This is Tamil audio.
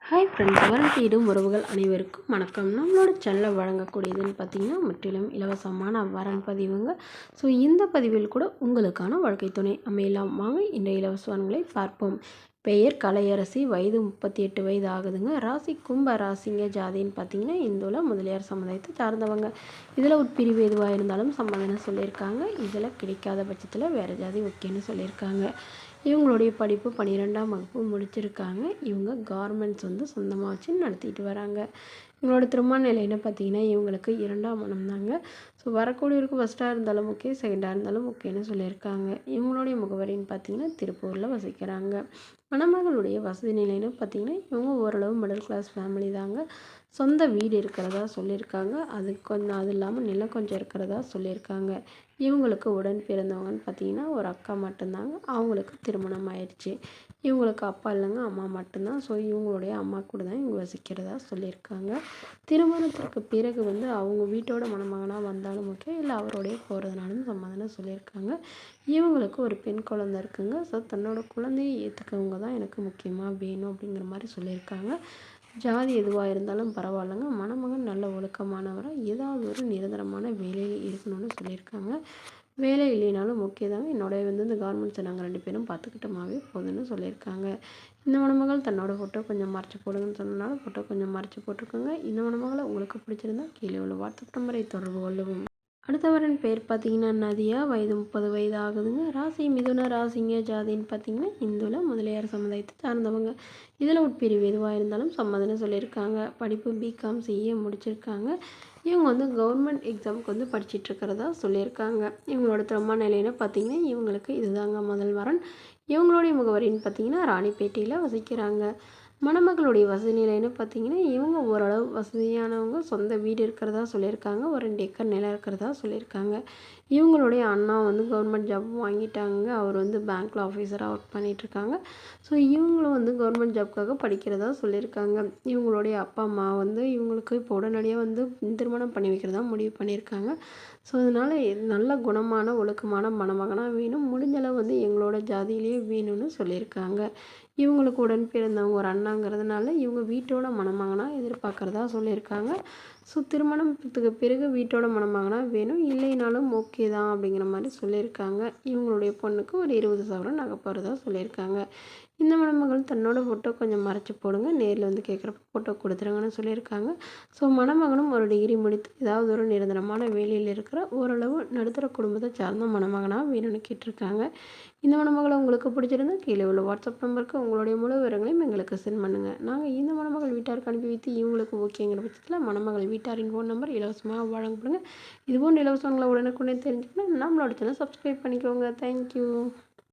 ஹாய் ஃப்ரெண்ட்ஸ், வரன் தேடும் உறவுகள் அனைவருக்கும் வணக்கம். நம்மளோட சேனலில் வழங்கக்கூடியதுன்னு பார்த்திங்கன்னா முற்றிலும் இலவசமான வரன் பதிவுங்க. ஸோ இந்த பதிவில் கூட உங்களுக்கான வாழ்க்கை துணை அமையலாம். வாங்க இந்த இலவசங்களை பார்ப்போம். பெயர் கலையரசி, வயது 38 வயது ஆகுதுங்க. ராசி கும்ப ராசிங்க. ஜாதின்னு பார்த்திங்கன்னா இந்துல முதலியார் சமுதாயத்தை சார்ந்தவங்க. இதில் உட்பிரிவு எதுவாக இருந்தாலும் சம்மதம்னு சொல்லியிருக்காங்க. இதில் கிடைக்காத பட்சத்தில் வேறு ஜாதி ஓகேன்னு சொல்லியிருக்காங்க. இவங்களுடைய படிப்பு 12ஆம் வகுப்பு முடிச்சிருக்காங்க. இவங்க கார்மெண்ட்ஸ் சொந்தமாக வச்சு நடத்திட்டு வராங்க. இவங்களோட திருமண நிலைன்னு பார்த்தீங்கன்னா இவங்களுக்கு 2ஆம் மனம் தாங்க. ஸோ வரக்கூடியவருக்கு ஃபஸ்ட்டாக இருந்தாலும் ஓகே, செகண்டாக இருந்தாலும் ஓகேன்னு சொல்லியிருக்காங்க. இவங்களுடைய முகவரின்னு பார்த்தீங்கன்னா திருப்பூரில் வசிக்கிறாங்க. மணமகளுடைய வசதி நிலைன்னு பார்த்தீங்கன்னா இவங்க ஓரளவு மிடில் கிளாஸ் ஃபேமிலி தாங்க. சொந்த வீடு இருக்கிறதா சொல்லியிருக்காங்க. அது இல்லாமல் நிலம் கொஞ்சம் இருக்கிறதா சொல்லியிருக்காங்க. இவங்களுக்கு உடன் பிறந்தவங்கன்னு பார்த்தீங்கன்னா ஒரு அக்கா மட்டும்தாங்க. அவங்களுக்கு திருமணம் ஆயிடுச்சு. இவங்களுக்கு அப்பா இல்லைங்க, அம்மா மட்டும்தான். ஸோ இவங்களுடைய அம்மா கூட தான் இவங்க வசிக்கிறதா சொல்லியிருக்காங்க. திருமணத்திற்கு பிறகு அவங்க வீட்டோட மணமகனாக வந்தாலும் ஓகே, இல்லை அவரோடைய போகிறதுனாலும் சம்மதம்னு சொல்லியிருக்காங்க. இவங்களுக்கு ஒரு பெண் குழந்தை இருக்குங்க. ஸோ தன்னோட குழந்தையை ஏற்றுக்கவங்க தான் எனக்கு முக்கியமாக வேணும் அப்படிங்கிற மாதிரி சொல்லியிருக்காங்க. ஜாதி எதுவாக இருந்தாலும் பரவாயில்லைங்க, மணமகன் நல்ல ஒழுக்கமானவராக ஏதாவது ஒரு நிரந்தரமான வேலையில் இருக்கணும்னு சொல்லியிருக்காங்க. வேலை இல்லைனாலும் ஓகே தாங்க, என்னோடய இந்த கார்மெண்ட்ஸை நாங்கள் 2 பேரும் பார்த்துக்கிட்டோமாவே போதுன்னு சொல்லியிருக்காங்க. இந்த மணமகள் தன்னோட ஃபோட்டோ கொஞ்சம் மறைச்சி போடுங்கன்னு சொன்னனால ஃபோட்டோ கொஞ்சம் மறைச்சி போட்டிருக்கோங்க. இந்த மணமகளை உங்களுக்கு பிடிச்சிருந்தா கீழே உள்ள வாட்ஸ்அப் நம்பரை தொடர்பு கொள்ளவும். அடுத்தவரின் பேர் பார்த்தீங்கன்னா நதியா, வயது 30 வயது ஆகுதுங்க. ராசி மிதுன ராசிங்க. ஜாதின்னு பார்த்தீங்கன்னா இந்துல முதலியார் சமுதாயத்தை சார்ந்தவங்க. இதில் உட்பிரிவு எதுவாக இருந்தாலும் சம்மதம்னு சொல்லியிருக்காங்க. படிப்பு பிகாம் சிஏ முடிச்சிருக்காங்க. இவங்க கவர்மெண்ட் எக்ஸாமுக்கு படிச்சுட்டு இருக்கிறதா சொல்லியிருக்காங்க. இவங்களோட திருமண நிலைன்னு பார்த்தீங்கன்னா இவங்களுக்கு இதுதாங்க முதல் வரன். இவங்களுடைய முகவரின்னு பார்த்தீங்கன்னா ராணிப்பேட்டையில் வசிக்கிறாங்க. மணமகளுடைய வசதி நிலைன்னு பார்த்தீங்கன்னா இவங்க ஓரளவு வசதியானவங்க. சொந்த வீடு இருக்கிறதா சொல்லியிருக்காங்க. ஒரு 2 ஏக்கர் நிலம் இருக்கிறதா சொல்லியிருக்காங்க. இவங்களுடைய அண்ணா கவர்மெண்ட் ஜாப் வாங்கிட்டாங்க. அவர் பேங்க்கில் ஆஃபீஸராக ஒர்க் பண்ணிகிட்ருக்காங்க. ஸோ இவங்களும் கவர்மெண்ட் ஜாப்க்காக படிக்கிறதா சொல்லியிருக்காங்க. இவங்களுடைய அப்பா அம்மா இவங்களுக்கு இப்போ உடனடியாக திருமணம் பண்ணி வைக்கிறதா முடிவு பண்ணியிருக்காங்க. ஸோ அதனால் நல்ல குணமான ஒழுக்கமான மணமகனாக வேணும், முடிஞ்சளவு எங்களோட ஜாதியிலேயே வேணும்னு சொல்லியிருக்காங்க. இவங்களுக்கு உடன் பிறந்தவங்க ஒரு அண்ணாங்கிறதுனால இவங்க வீட்டோட மணமகனாக எதிர்பார்க்குறதா சொல்லியிருக்காங்க. ஸோ திருமணத்துக்கு பிறகு வீட்டோட மணமகனாக வேணும், இல்லைனாலும் ஓகே தான் அப்படிங்கிற மாதிரி சொல்லியிருக்காங்க. இவங்களுடைய பொண்ணுக்கு ஒரு 20 சவரன் நகை போகிறதா சொல்லியிருக்காங்க. இந்த மணமகள் தன்னோட ஃபோட்டோ கொஞ்சம் மறைச்சி போடுங்க, நேரில் கேட்குறப்ப ஃபோட்டோ கொடுத்துருங்கன்னு சொல்லியிருக்காங்க. ஸோ மணமகனும் ஒரு டிகிரி முடித்து ஏதாவது ஒரு நிரந்தரமான வேலையில் இருக்கிற ஓரளவு நடுத்தர குடும்பத்தை சார்ந்த மணமகனாக வேணும்னு கேட்டிருக்காங்க. இந்த மணமகளை உங்களுக்கு பிடிச்சிருந்தா கீழே உள்ள வாட்ஸ்அப் நம்பருக்கு உங்களுடைய முழு விவரங்களையும் எங்களுக்கு சென்ட் பண்ணுங்கள். நாங்கள் இந்த மணமகள் வீட்டாருக்கு அனுப்பி வைத்து இவங்களுக்கு ஓகேங்கிற பட்சத்தில் மணமகள் வீட்டாரின் ஃபோன் நம்பர் இலவசமாக வழங்கப்படுங்க. இதுபோன்ற இலவசங்களை உடனுக்குடனே தெரிஞ்சுக்கணும் நம்மளோட சேனல் சப்ஸ்கிரைப் பண்ணிக்கோங்க. தேங்க்யூ.